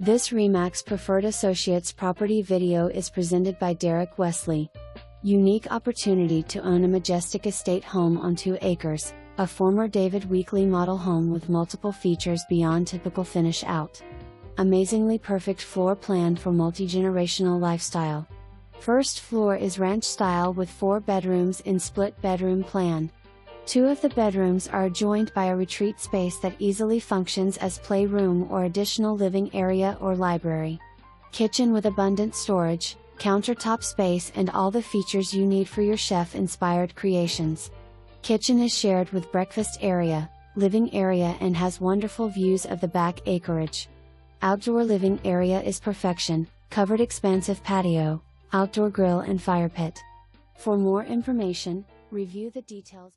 This RE/MAX Preferred Associates property video is presented by David Weekley. Unique opportunity to own a majestic estate home on 2 acres, a former David Weekley model home with multiple features beyond typical finish out. Amazingly perfect floor plan for multi-generational lifestyle. First floor is ranch style with 4 bedrooms in split bedroom plan. 2 of the bedrooms are adjoined by a retreat space that easily functions as playroom or additional living area or library. Kitchen with abundant storage, countertop space and all the features you need for your chef-inspired creations. Kitchen is shared with breakfast area, living area and has wonderful views of the back acreage. Outdoor living area is perfection, covered expansive patio, outdoor grill and fire pit. For more information, review the details.